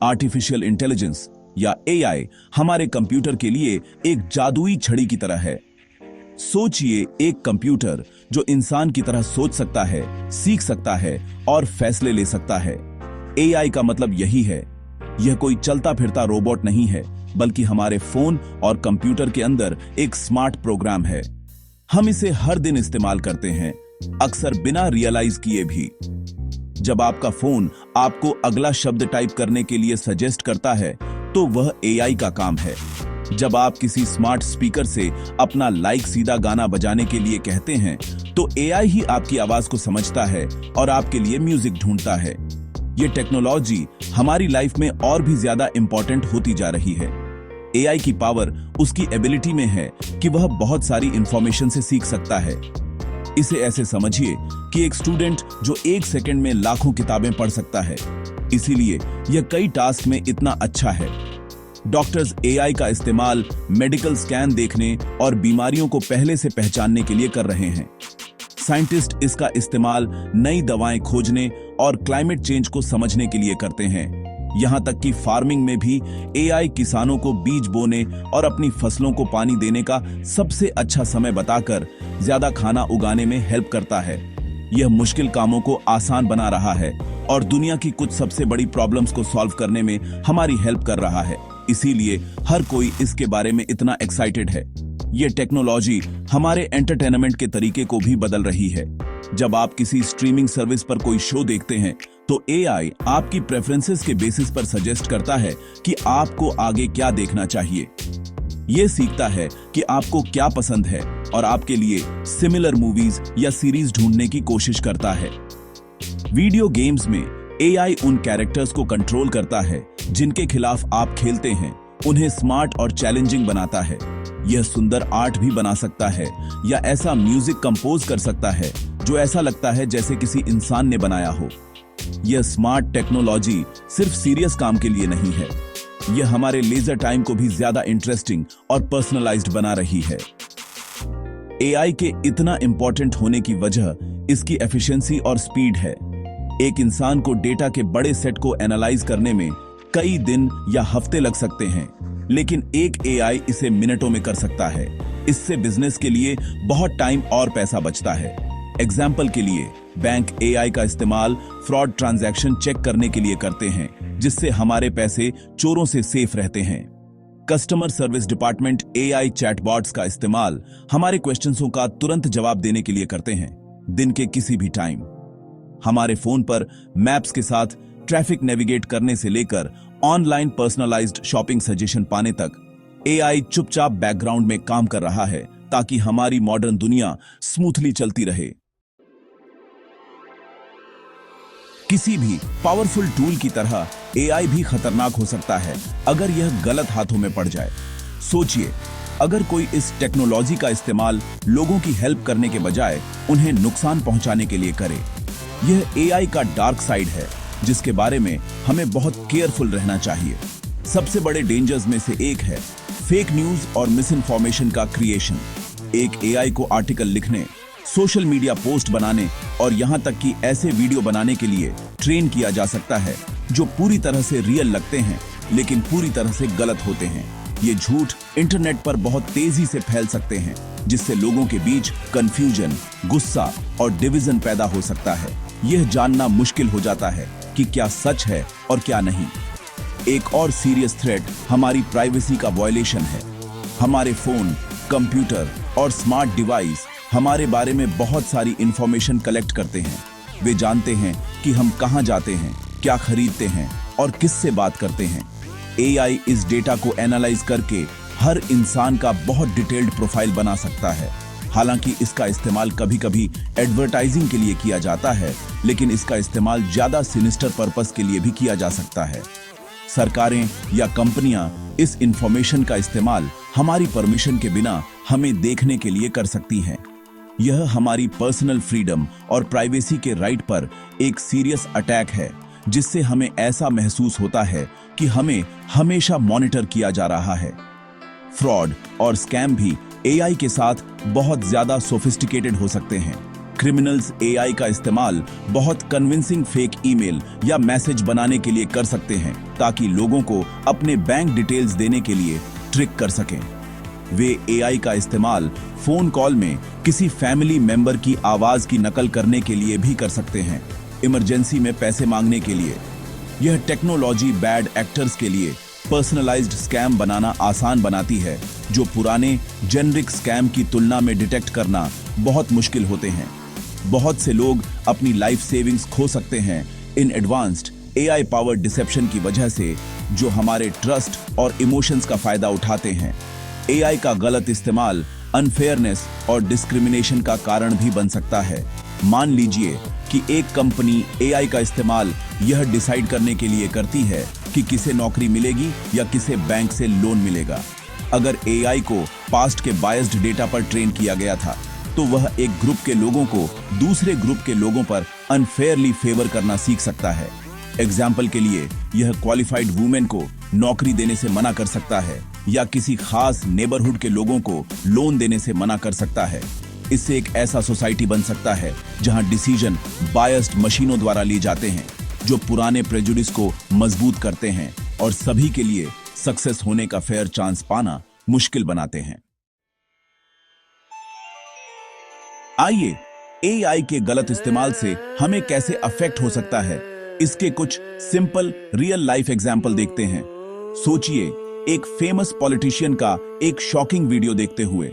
Artificial intelligence या AI हमारे computer के लिए एक जादुई छड़ी की तरह है। सोचिए, एक कंप्यूटर जो इंसान की तरह सोच सकता है, सीख सकता है और फैसले ले सकता है। एआई का मतलब यही है। यह कोई चलता फिरता रोबोट नहीं है, बल्कि हमारे फोन और कंप्यूटर के अंदर एक स्मार्ट प्रोग्राम है। हम इसे हर दिन इस्तेमाल करते हैं, अक्सर बिना रियलाइज किए भी। जब आपका फोन आपको अगला शब्द टाइप करने के लिए सजेस्ट करता है, तो वह एआई का काम है। जब आप किसी स्मार्ट स्पीकर से अपना लाइक सीधा गाना बजाने के लिए कहते हैं, तो एआई ही आपकी आवाज को समझता है और आपके लिए म्यूजिक ढूंढता है। ये टेक्नोलॉजी हमारी लाइफ में और भी ज्यादा इंपॉर्टेंट होती जा रही है। एआई की पावर उसकी एबिलिटी में है कि वह बहुत सारी इंफॉर्मेशन से सीख सकता है। इसे ऐसे समझिए कि एक स्टूडेंट जो 1 सेकंड में लाखों किताबें पढ़ सकता है, इसीलिए यह कई टास्क में इतना अच्छा है। डॉक्टर्स एआई का इस्तेमाल मेडिकल स्कैन देखने और बीमारियों को पहले से पहचानने के लिए कर रहे हैं। साइंटिस्ट इसका इस्तेमाल नई दवाएं खोजने और क्लाइमेट चेंज को समझने के लिए करते हैं। यहां तक कि फार्मिंग में भी एआई किसानों को बीज बोने और अपनी फसलों को पानी देने का सबसे अच्छा समय बताकर ज्यादा खाना उगाने में हेल्प करता है। यह मुश्किल कामों को आसान बना रहा है और दुनिया की कुछ सबसे बड़ी प्रॉब्लम्स को सॉल्व करने में हमारी हेल्प कर रहा है। इसीलिए हर कोई इसके बारे में इतना एक्साइटेड है। ये टेक्नोलॉजी हमारे एंटरटेनमेंट के तरीके को भी बदल रही है। जब आप किसी स्ट्रीमिंग सर्विस पर कोई शो देखते हैं, तो एआई आपकी प्रेफरेंसेस के बेसिस पर सजेस्ट करता है कि आपको आगे क्या देखना चाहिए। यह सीखता है कि आपको क्या पसंद है और आपके लिए सिमिलर मूवीज या सीरीज ढूंढने की कोशिश करता है। वीडियो गेम्स में एआई उन कैरेक्टर्स को कंट्रोल करता है जिनके खिलाफ आप खेलते हैं, उन्हें स्मार्ट और चैलेंजिंग बनाता है। यह सुंदर आर्ट भी बना सकता है या ऐसा म्यूजिक कंपोज कर सकता है जो ऐसा लगता है जैसे किसी इंसान ने बनाया हो। यह स्मार्ट टेक्नोलॉजी सिर्फ सीरियस काम के लिए नहीं है, यह हमारे लेजर टाइम को भी ज्यादा इंटरेस्टिंग और पर्सनलाइज्ड बना रही है। एआई के इतना इंपॉर्टेंट होने की वजह इसकी एफिशिएंसी और स्पीड है। एक इंसान को डेटा के बड़े सेट को एनालाइज करने में कई दिन या हफ्ते लग सकते हैं, लेकिन एक एआई इसे मिनटों में कर सकता है। इससे बिजनेस के लिए बहुत टाइम और पैसा बचता है। एग्जाम्पल के लिए, बैंक एआई का इस्तेमाल फ्रॉड ट्रांजैक्शन चेक करने के लिए करते हैं, जिससे हमारे पैसे चोरों से सेफ रहते हैं। Customer service department AI chatbots का इस्तेमाल हमारे क्वेश्चंसों का तुरंत जवाब देने के लिए करते हैं, दिन के किसी भी टाइम। हमारे फोन पर मैप्स के साथ ट्रैफिक नेविगेट करने से लेकर ऑनलाइन पर्सनलाइज्ड शॉपिंग सजेशन पाने तक, एआई चुपचाप बैकग्राउंड में काम कर रहा है ताकि हमारी मॉडर्न दुनिया स्मूथली चलती रहे। किसी भी पावरफुल टूल की तरह एआई भी खतरनाक हो सकता है अगर यह गलत हाथों में पड़ जाए। सोचिए, अगर कोई इस टेक्नोलॉजी का इस्तेमाल लोगों की हेल्प करने के बजाय उन्हें नुकसान पहुंचाने के लिए करे। यह एआई का डार्क साइड है जिसके बारे में हमें बहुत केयरफुल रहना चाहिए। सबसे बड़े डेंजर्स में से एक है फेक न्यूज और मिस इन्फॉर्मेशन का क्रिएशन। एक एआई को आर्टिकल लिखने, सोशल मीडिया पोस्ट बनाने और यहां तक कि ऐसे वीडियो बनाने के लिए ट्रेन किया जा सकता है जो पूरी तरह से रियल लगते हैं लेकिन पूरी तरह से गलत होते हैं। ये झूठ इंटरनेट पर बहुत तेजी से फैल सकते हैं, जिससे लोगों के बीच कंफ्यूजन, गुस्सा और डिवीजन पैदा हो सकता है। यह जानना मुश्किल हो जाता है कि क्या सच है और क्या नहीं। एक और सीरियस थ्रेट हमारी प्राइवेसी का वायलेशन है। हमारे फोन, कंप्यूटर और स्मार्ट डिवाइस हमारे बारे में बहुत सारी इंफॉर्मेशन कलेक्ट करते हैं। वे जानते हैं कि हम कहां जाते हैं, क्या खरीदते हैं और किससे बात करते हैं। एआई इस डेटा को एनालाइज करके हर इंसान का बहुत डिटेल्ड प्रोफाइल बना सकता है। हालांकि इसका इस्तेमाल कभी-कभी एडवर्टाइजिंग के लिए किया जाता है, लेकिन इसका इस्तेमाल ज्यादा सिनिस्टर पर्पस के लिए भी किया जा सकता है। सरकारें या कंपनियां इस इंफॉर्मेशन का इस्तेमाल हमारी परमिशन के बिना हमें देखने के लिए कर सकती हैं। यह हमारी पर्सनल फ्रीडम और प्राइवेसी के राइट पर एक सीरियस अटैक है, जिससे हमें ऐसा महसूस होता है कि हमें हमेशा मॉनिटर किया जा रहा है। फ्रॉड और स्कैम भी एआई के साथ बहुत ज्यादा सोफिस्टिकेटेड हो सकते हैं। क्रिमिनल्स एआई का इस्तेमाल बहुत कन्विंसिंग फेक ईमेल या मैसेज बनाने के लिए कर सकते हैं ताकि लोगों को अपने बैंक डिटेल्स देने के लिए ट्रिक कर सकें। वे एआई का इस्तेमाल फोन कॉल में किसी फैमिली मेंबर की आवाज की नकल करने के लिए भी कर सकते हैं, इमरजेंसी में पैसे मांगने के लिए। यह टेक्नोलॉजी बैड एक्टर्स के लिए पर्सनलाइज्ड स्कैम बनाना आसान बनाती है, जो पुराने जेनरिक स्कैम की तुलना में डिटेक्ट करना बहुत मुश्किल होते हैं। बहुत से लोग अपनी लाइफ सेविंग्स खो सकते हैं in advanced AI powered deception की वजह से, जो हमारे ट्रस्ट और इमोशंस का फायदा उठाते हैं। एआई का गलत इस्तेमाल अनफेयरनेस और डिस्क्रिमिनेशन का कारण भी बन सकता है। मान लीजिए कि एक कंपनी एआई का इस्तेमाल यह डिसाइड करने के लिए करती है कि किसे नौकरी मिलेगी या किसे बैंक से लोन मिलेगा। अगर एआई को पास्ट के बायस्ड डेटा पर ट्रेन किया गया था, तो वह एक ग्रुप के लोगों को दूसरे ग्रुप के लोगों पर अनफेयरली फेवर करना सीख सकता है। एग्जाम्पल के लिए, यह क्वालिफाइड वुमेन को नौकरी देने से मना कर सकता है या किसी खास नेबरहुड के लोगों को लोन देने से मना कर सकता है। इससे एक ऐसा सोसाइटी बन सकता है जहां डिसीजन बायस्ड मशीनों द्वारा लिए जाते हैं, जो पुराने प्रेजुडिस को मजबूत करते हैं और सभी के लिए सक्सेस होने का फेयर चांस पाना मुश्किल बनाते हैं। आइए एआई के गलत इस्तेमाल से हमें कैसे अफेक्ट हो सकता है, इसके कुछ सिंपल रियल लाइफ एग्जाम्पल देखते हैं। सोचिए एक फेमस पॉलिटिशियन का एक शॉकिंग वीडियो देखते हुए।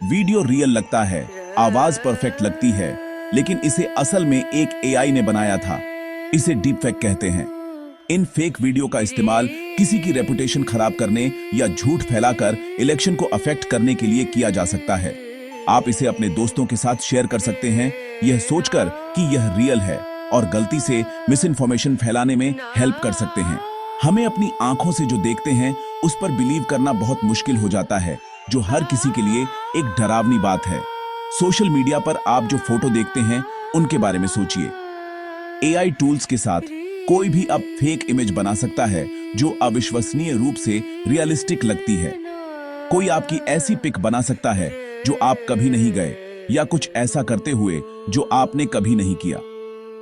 वीडियो रियल लगता है, आवाज परफेक्ट लगती है, लेकिन इसे असल में एक एआई ने बनाया था। इसे डीप फेक कहते हैं। इन फेक वीडियो का इस्तेमाल किसी की रेपुटेशन खराब करने या झूठ फैलाकर इलेक्शन को अफेक्ट करने के लिए किया जा सकता है। आप इसे अपने दोस्तों के साथ शेयर कर सकते हैं, यह सोचकर कि यह रियल है, और गलती से मिस इन्फॉर्मेशन फैलाने में हेल्प कर सकते हैं। हमें अपनी आंखों से जो देखते हैं उस पर बिलीव करना बहुत मुश्किल हो जाता है, जो हर किसी के लिए एक डरावनी बात है। सोशल मीडिया पर आप जो फोटो देखते हैं उनके बारे में सोचिए। एआई टूल्स के साथ कोई भी अब फेक इमेज बना सकता है जो अविश्वसनीय रूप से रियलिस्टिक लगती है। कोई आपकी ऐसी पिक बना सकता है जो आप कभी नहीं गए, या कुछ ऐसा करते हुए जो आपने कभी नहीं किया।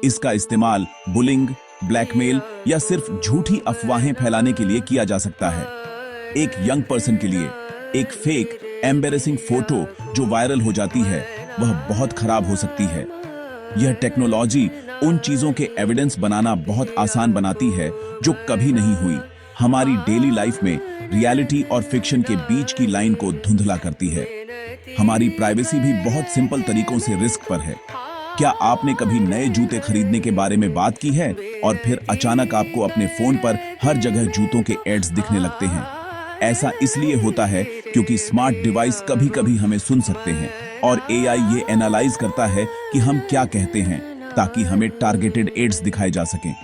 इसका इस्तेमाल बुलिंग, ब्लैकमेल या सिर्फ झूठी अफवाहें फैलाने के लिए किया जा सकता है। एक यंग पर्सन के लिए एक फेक एम्बैरेसिंग फोटो जो वायरल हो जाती है, वह बहुत खराब हो सकती है। यह टेक्नोलॉजी उन चीजों के एविडेंस बनाना बहुत आसान बनाती है जो कभी नहीं हुई। हमारी डेली लाइफ में रियलिटी और फिक्शन के बीच की लाइन को धुंधला करती है। हमारी प्राइवेसी भी बहुत सिंपल तरीकों से रिस्क पर है। क्या आपने कभी नए जूते खरीदने के बारे में बात की है और फिर अचानक आपको अपने फोन पर हर जगह जूतों के एड्स दिखने लगते हैं? ऐसा इसलिए होता है क्योंकि स्मार्ट डिवाइस कभी-कभी हमें सुन सकते हैं और एआई ये एनालाइज करता है कि हम क्या कहते हैं, ताकि हमें टारगेटेड एड्स दिखाए जा सकें।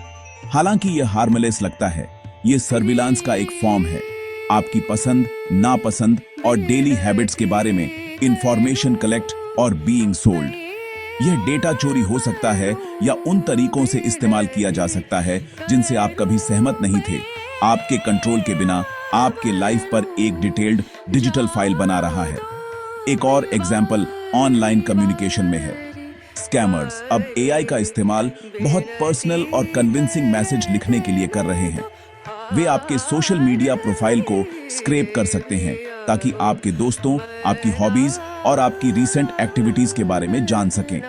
हालांकि यह हार्मलेस लगता है, ये सर्विलांस का एक फॉर्म है। आपकी पसंद, नापसंद और डेली हैबिट्स के बारे में इंफॉर्मेशन कलेक्ट और बीइंग सोल्ड। यह डेटा चोरी हो सकता है या उन तरीकों से इस्तेमाल किया जा सकता है जिनसे आप कभी सहमत नहीं थे। आपके कंट्रोल के बिना आपके लाइफ पर एक डिटेल्ड डिजिटल फाइल बना रहा है। एक और एग्जाम्पल ऑनलाइन कम्युनिकेशन में है। स्कैमर्स अब एआई का इस्तेमाल बहुत पर्सनल और कन्विंसिंग मैसेज लिखने के लिए कर रहे हैं। वे आपके सोशल मीडिया प्रोफाइल को स्क्रैप कर सकते हैं ताकि आपके दोस्तों, आपकी हॉबीज और आपकी रीसेंट एक्टिविटीज के बारे में जान सकें।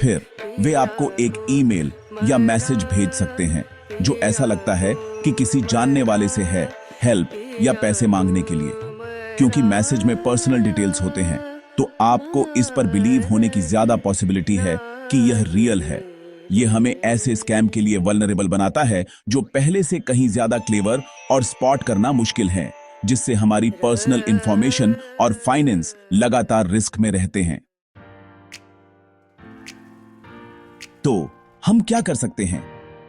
फिर वे आपको एक ईमेल या मैसेज भेज सकते हैं जो ऐसा लगता है कि किसी जानने वाले से है, हेल्प या पैसे मांगने के लिए। क्योंकि मैसेज में पर्सनल डिटेल्स होते हैं, तो आपको इस पर बिलीव होने की ज्यादा पॉसिबिलिटी है कि यह रियल है। यह हमें ऐसे स्कैम के लिए वल्नरेबल बनाता है जो पहले से कहीं ज्यादा क्लेवर और स्पॉट करना मुश्किल है, जिससे हमारी पर्सनल इंफॉर्मेशन और फाइनेंस लगातार रिस्क में रहते हैं। तो हम क्या कर सकते हैं?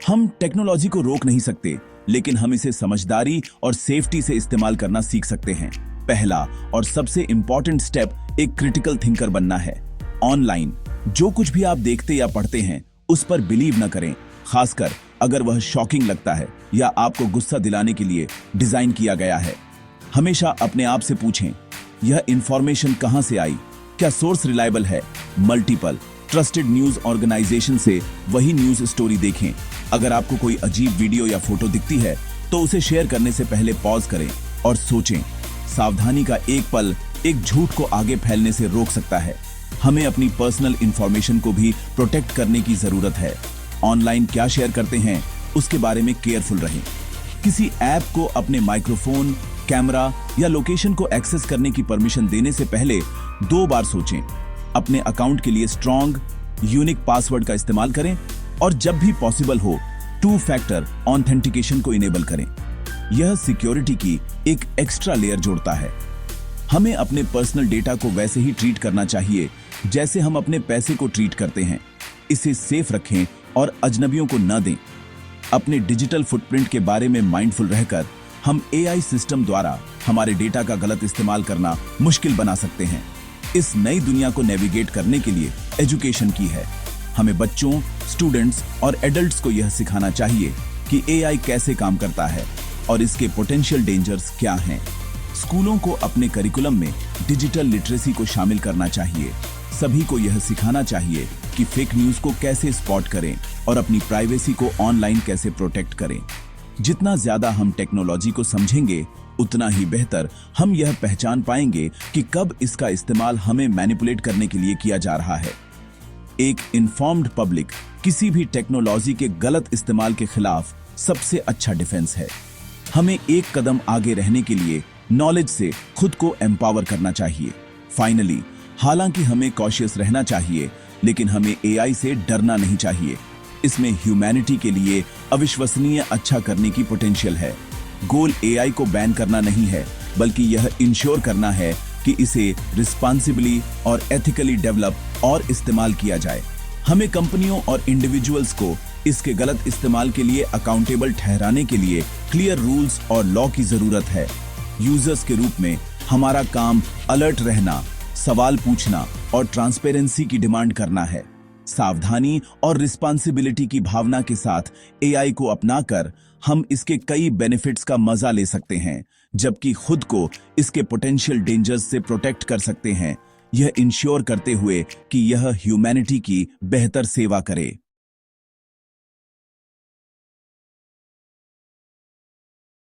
हम टेक्नोलॉजी को रोक नहीं सकते, लेकिन हम इसे समझदारी और सेफ्टी से इस्तेमाल करना सीख सकते हैं। पहला और सबसे इंपॉर्टेंट स्टेप एक क्रिटिकल थिंकर बनना है। ऑनलाइन जो कुछ भी आप देखते या पढ़ते हैं उस पर बिलीव न करें, खासकर अगर वह शॉकिंग लगता है या आपको गुस्सा दिलाने के लिए डिजाइन किया गया है। हमेशा अपने आप से पूछें, यह इंफॉर्मेशन कहां से आई? क्या सोर्स रिलायबल है? मल्टीपल ट्रस्टेड न्यूज ऑर्गेनाइजेशन से वही न्यूज स्टोरी देखें। अगर आपको कोई अजीब वीडियो या फोटो दिखती है तो उसे शेयर करने से पहले पॉज करें और सोचें। सावधानी का एक पल एक झूठ को आगे फैलने से रोक सकता है। हमें अपनी पर्सनल इंफॉर्मेशन को भी प्रोटेक्ट करने की जरूरत है। ऑनलाइन क्या शेयर करते हैं उसके बारे में केयरफुल रहें। किसी ऐप को अपने माइक्रोफोन, कैमरा या लोकेशन को एक्सेस करने की परमिशन देने से पहले 2 बार सोचें। अपने अकाउंट के लिए स्ट्रॉन्ग, यूनिक पासवर्ड का इस्तेमाल करें और जब भी पॉसिबल हो 2 फैक्टर ऑथेंटिकेशन को इनेबल करें। यह सिक्योरिटी की एक एक्स्ट्रा लेयर जोड़ता है। हमें अपने पर्सनल डेटा को वैसे ही ट्रीट करना चाहिए जैसे हम अपने पैसे को ट्रीट करते हैं। इसे सेफ रखें और अजनबियों को न दें। अपने डिजिटल फुटप्रिंट के बारे में माइंडफुल रहकर हम एआई सिस्टम द्वारा हमारे डेटा का गलत इस्तेमाल करना मुश्किल बना सकते हैं। इस नई दुनिया को नेविगेट करने के लिए एजुकेशन की है। हमें बच्चों, स्टूडेंट्स और एडल्ट्स को यह सिखाना चाहिए कि एआई कैसे काम करता है और इसके पोटेंशियल डेंजर्स क्या हैं। स्कूलों को अपने करिकुलम में डिजिटल लिटरेसी को शामिल करना चाहिए। सभी को यह सिखाना चाहिए कि फेक न्यूज को कैसे स्पॉट करें और अपनी प्राइवेसी को ऑनलाइन कैसे प्रोटेक्ट करें। जितना ज्यादा हम टेक्नोलॉजी को समझेंगे उतना ही बेहतर हम यह पहचान पाएंगे कि कब इसका इस्तेमाल हमें मैनिपुलेट करने के लिए किया जा रहा है। एक इन्फॉर्म्ड पब्लिक किसी भी टेक्नोलॉजी के गलत इस्तेमाल के खिलाफ सबसे अच्छा डिफेंस है। हमें एक कदम आगे रहने के लिए नॉलेज से खुद को एम्पावर करना चाहिए। फाइनली, हालांकि हमें कॉशियस रहना चाहिए, लेकिन हमें एआई से डरना नहीं चाहिए। इसमें ह्यूमैनिटी के लिए अविश्वसनीय अच्छा करने की पोटेंशियल है। गोल एआई को बैन करना नहीं है, बल्कि यह इंश्योर करना है कि इसे रिस्पॉन्सिबली और एथिकली डेवलप और इस्तेमाल किया जाए। हमें कंपनियों और इंडिविजुअल्स को इसके गलत इस्तेमाल के लिए अकाउंटेबल ठहराने के लिए क्लियर रूल्स और लॉ की जरूरत है। यूजर्स के रूप में हमारा काम अलर्ट रहना, सवाल पूछना और ट्रांसपेरेंसी की डिमांड करना है। सावधानी और रिस्पॉन्सिबिलिटी की भावना के साथ एआई को अपनाकर हम इसके कई बेनिफिट्स का मजा ले सकते हैं, जबकि खुद को इसके पोटेंशियल डेंजर्स से प्रोटेक्ट कर सकते हैं, यह इंश्योर करते हुए कि यह ह्यूमैनिटी की बेहतर सेवा करे।